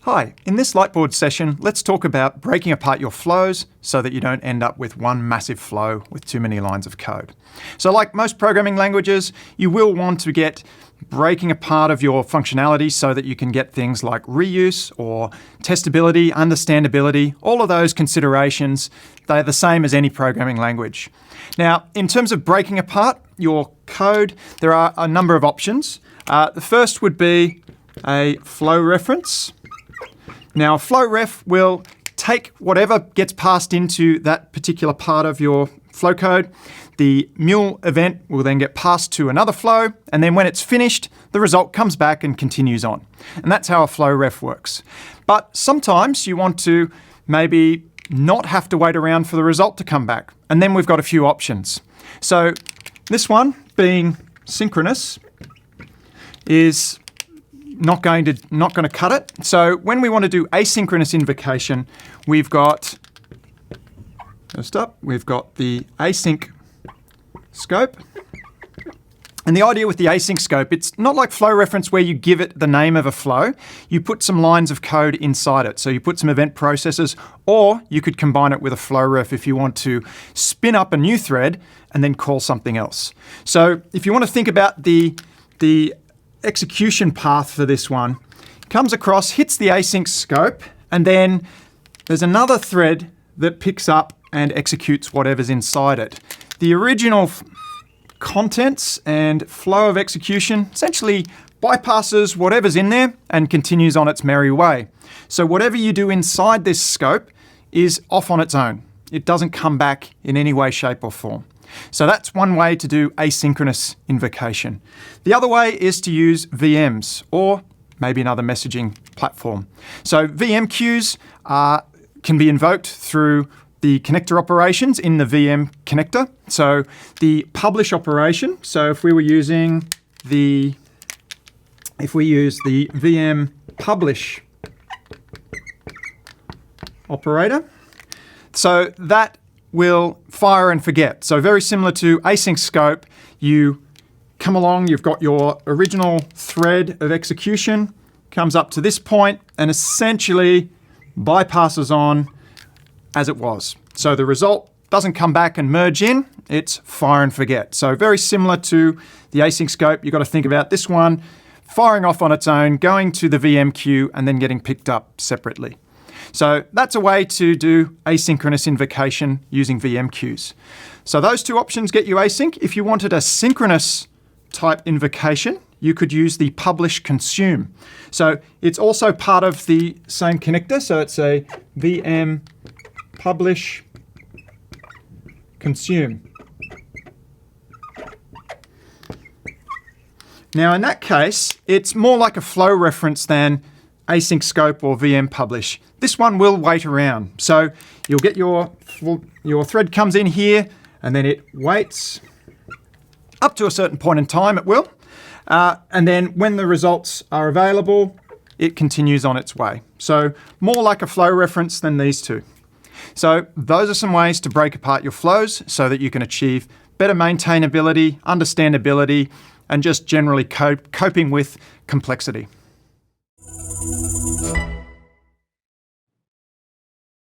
Hi, in this Lightboard session, let's talk about breaking apart your flows so that you don't end up with one massive flow with too many lines of code. So like most programming languages, you will want to get breaking apart of your functionality so that you can get things like reuse or testability, understandability, all of those considerations. They're the same as any programming language. Now, in terms of breaking apart your code, there are a number of options. The first would be a flow reference. Now, a flow ref will take whatever gets passed into that particular part of your flow code. The Mule event will then get passed to another flow, and then when it's finished, the result comes back and continues on. And that's how a flow ref works. But sometimes you want to maybe not have to wait around for the result to come back. And then we've got a few options. So this one, being synchronous, is not going to cut it. So when we want to do asynchronous invocation, we've got, first up, we've got the async scope. And the idea with the async scope, it's not like flow reference where you give it the name of a flow. You put some lines of code inside it. So you put some event processes, or you could combine it with a flow ref if you want to spin up a new thread and then call something else. So if you want to think about the execution path for this one, comes across, hits the async scope, and then there's another thread that picks up and executes whatever's inside it. The original contents and flow of execution essentially bypasses whatever's in there and continues on its merry way. So whatever you do inside this scope is off on its own. It doesn't come back in any way, shape, or form. So that's one way to do asynchronous invocation. The other way is to use VMs or maybe another messaging platform. So VMQs can be invoked through the connector operations in the VM connector. So the publish operation, so if we use the VMPublish operator, so that will fire and forget. So very similar to async scope, you come along, you've got your original thread of execution, comes up to this point and essentially bypasses on as it was. So the result doesn't come back and merge in, it's fire and forget. So very similar to the async scope, you've got to think about this one firing off on its own, going to the VM queue and then getting picked up separately. So that's a way to do asynchronous invocation using VM queues. So those two options get you async. If you wanted a synchronous type invocation, you could use the publish consume. So it's also part of the same connector. So it's a VM publish consume. Now in that case, it's more like a flow reference than async scope or VM publish. This one will wait around. So you'll get your thread comes in here and then it waits up to a certain point in time, it will. And then when the results are available, it continues on its way. So more like a flow reference than these two. So those are some ways to break apart your flows so that you can achieve better maintainability, understandability, and just generally coping with complexity.